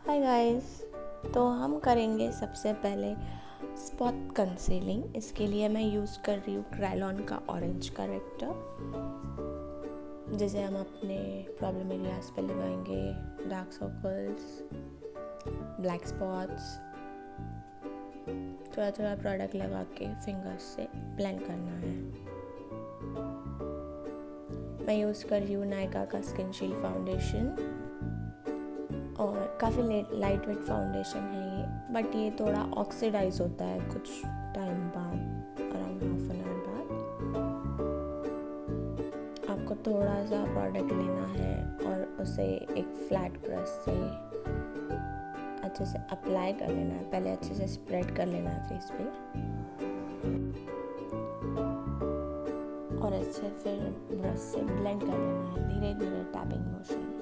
Hi guys. तो हम करेंगे सबसे पहले स्पॉट कंसीलिंग। इसके लिए मैं यूज़ कर रही हूँ क्रायलॉन का ऑरेंज करेक्टर, जिसे हम अपने प्रॉब्लम एरियाज पे लगाएंगे। डार्क सर्कल्स, ब्लैक स्पॉट्स, थोड़ा थोड़ा प्रोडक्ट लगा के फिंगर्स से ब्लेंड करना है। मैं यूज़ कर रही हूँ नायका का स्किनशील्ड फाउंडेशन, और काफ़ी लाइट वेट फाउंडेशन है ये, बट ये थोड़ा ऑक्सीडाइज होता है कुछ टाइम बाद, अराउंड हाफ एन आवर बाद। आपको थोड़ा सा प्रोडक्ट लेना है और उसे एक फ्लैट ब्रश से अच्छे से अप्लाई कर लेना है। पहले अच्छे से स्प्रेड कर लेना है फेस पे, और अच्छे फिर ब्रश से ब्लेंड कर लेना है धीरे धीरे टैपिंग मोशन में।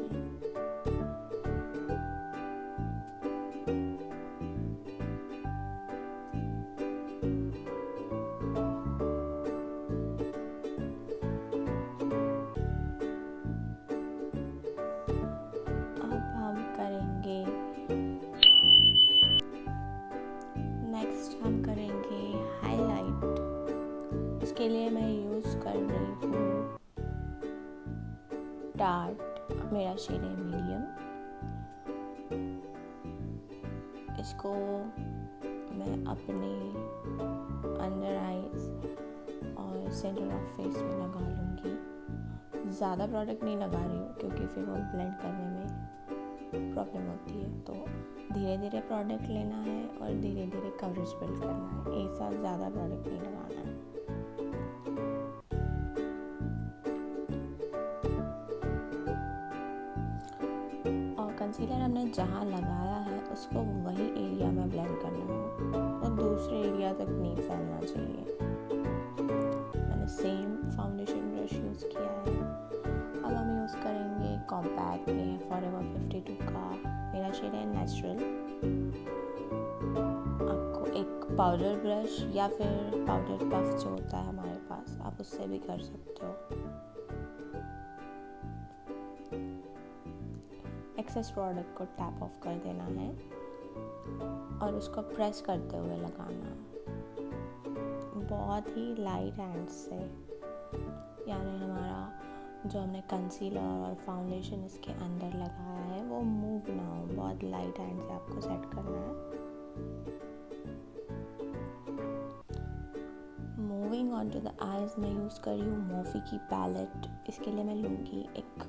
हम करेंगे हाईलाइट। इसके लिए मैं यूज़ कर रही हूँ टार्ट, मेरा शेड है मीडियम। इसको मैं अपने अंडर आईज और सेंटर ऑफ फेस में लगा लूँगी। ज़्यादा प्रोडक्ट नहीं लगा रही हूँ क्योंकि फिर वो ब्लेंड करने में प्रॉब्लम होती है। तो धीरे धीरे प्रोडक्ट लेना है और धीरे धीरे कवरेज बिल्ड करना है। एक साथ ज़्यादा प्रोडक्ट नहीं लगाना है। और कंसीलर हमने जहाँ लगाया है उसको वही एरिया में ब्लेंड करना है और दूसरे एरिया तक नहीं फैलना चाहिए। मैंने सेम फाउंडेशन ब्रश यूज़ किया है। अब हम यूज़ करेंगे कॉम्पैक्ट, ये है फॉरएवर 52 का, मेरा शेड है नेचुरल। आपको एक पाउडर ब्रश या फिर पाउडर पफ जो होता है हमारे पास, आप उससे भी कर सकते हो। एक्सेस प्रोडक्ट को टैप ऑफ कर देना है और उसको प्रेस करते हुए लगाना है, बहुत ही लाइट हैंड से। यानी हमारा जो हमने कंसीलर और फाउंडेशन इसके अंदर लगाया है वो मूव ना हो, बहुत लाइट हैंड से आपको सेट करना है। Moving on to the eyes, मैं यूज़ कर रही हूँ मोफी की पैलेट। इसके लिए मैं लूँगी एक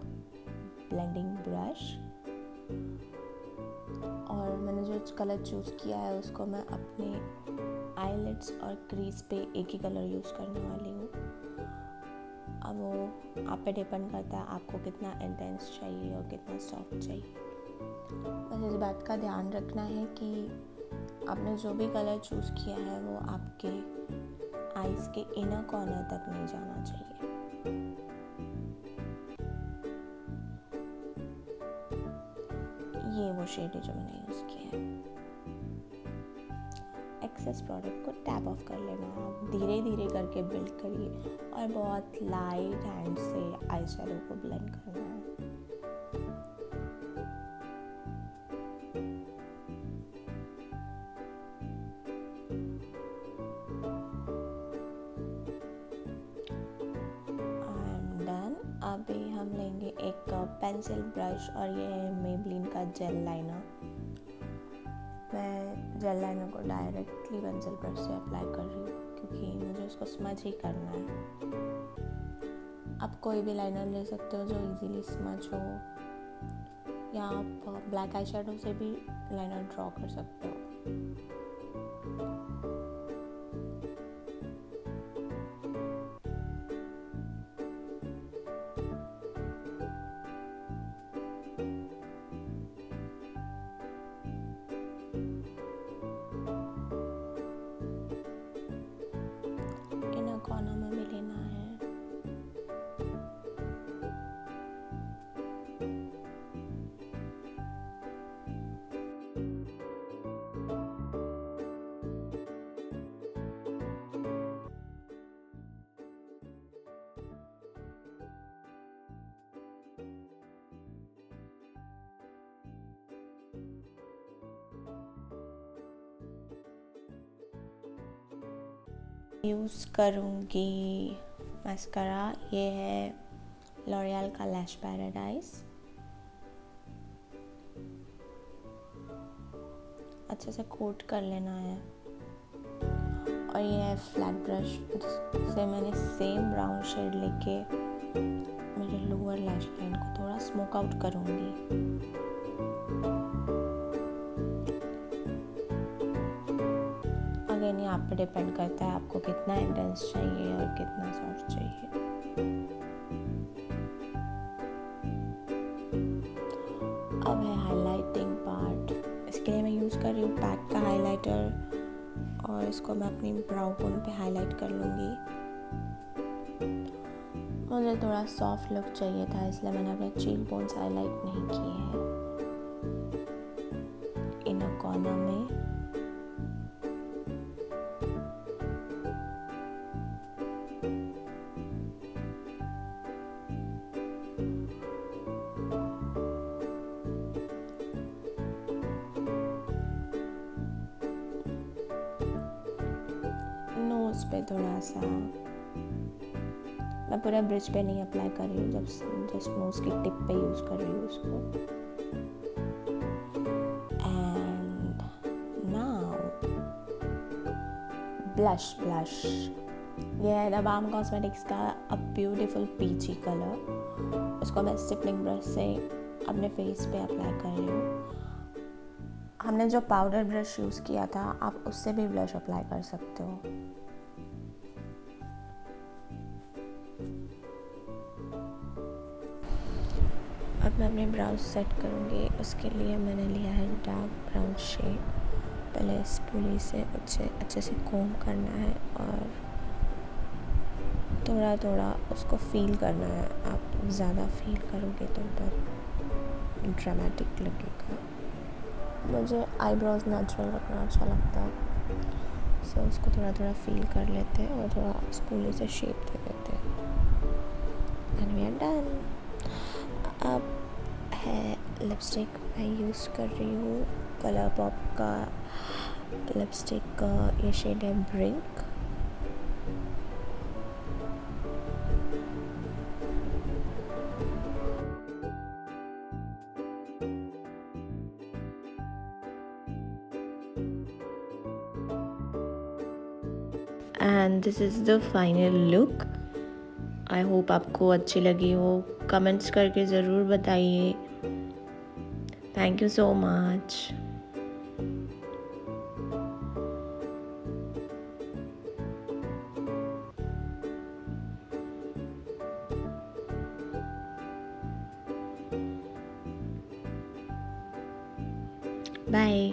ब्लेंडिंग ब्रश, और मैंने जो कलर चूज़ किया है उसको मैं अपने आईलिड्स और क्रीज पे एक ही कलर यूज़ करने वाली हूँ। अब वो आप पे डिपेंड करता है आपको कितना इंटेंस चाहिए और कितना सॉफ्ट चाहिए। बस इस बात का ध्यान रखना है कि आपने जो भी कलर चूज़ किया है वो आपके आईज के इनर कॉर्नर तक नहीं जाना चाहिए। ये वो शेड है जो मैंने यूज़ किया है। एक्सेस प्रोडक्ट को टैप ऑफ कर लेना है। आप धीरे धीरे करके बिल्ड करिए और बहुत लाइट हैंड से आई शैडो को ब्लेंड करना है। I am done. अभी हम लेंगे एक पेंसिल ब्रश और ये है मेबलिन का जेल लाइनर। मैं जेल लाइनर को डायरेक्टली पेंसिल ब्रश से अप्लाई कर रही हूँ क्योंकि मुझे उसको स्मज ही करना है। आप कोई भी लाइनर ले सकते हो जो इजीली स्मज हो, या आप ब्लैक आई शैडो से भी लाइनर ड्रॉ कर सकते हो। इनर कॉर्नर में भी लेना है। यूज़ करूँगी मस्करा, ये है लॉरियल का लैश पैराडाइज। अच्छे से कोट कर लेना है। और ये है फ्लैट ब्रश से मैंने सेम ब्राउन शेड लेके मेरे लोअर लैश लाइन को थोड़ा स्मोक आउट करूँगी। अगेन यहाँ पे डिपेंड करता है आपको कितना इंटेंस चाहिए और कितना सॉफ्ट चाहिए। अब है हाइलाइटिंग पार्ट। इसके लिए मैं यूज़ कर रही हूँ पैक का हाइलाइटर और इसको मैं अपनी ब्राउ बोन पे हाईलाइट कर लूँगी। मुझे थोड़ा सॉफ्ट लुक चाहिए था, इसलिए मैंने अपने चीक बोन्स हाईलाइट नहीं किए हैं इनर कॉर्नर में। नोज पे थोड़ा सा, मैं पूरा ब्रिज पे नहीं अप्लाई कर रही हूँ, जस्ट नोज की टिप पे यूज़ कर रही हूँ उसको। And now blush. ये है द बाम कॉस्मेटिक्स का अ ब्यूटीफुल पीची कलर। उसको मैं स्टिपलिंग ब्रश से अपने फेस पे अप्लाई कर रही हूँ। हमने जो पाउडर ब्रश यूज़ किया था, आप उससे भी ब्लश अप्लाई कर सकते हो। अब मैं अपने ब्राउज सेट करूँगी। उसके लिए मैंने लिया है डार्क ब्राउन शेड। पहले स्पूली से अच्छे से कोम करना है और थोड़ा थोड़ा उसको फील करना है। आप ज़्यादा फील करोगे तो बहुत ड्रामेटिक लगेगा। मुझे आईब्रोज नेचुरल रखना अच्छा लगता है, सो उसको थोड़ा थोड़ा फील कर लेते हैं और थोड़ा स्पूली से शेप दे देते हैं। And we are done. अब है लिपस्टिक। मैं यूज़ कर रही हूँ कलरपॉप का लिपस्टिक का, ये शेड है brink. And this is the final look. I hope आपको अच्छी लगी हो। कमेंट्स करके ज़रूर बताइए। Thank you so much. Bye.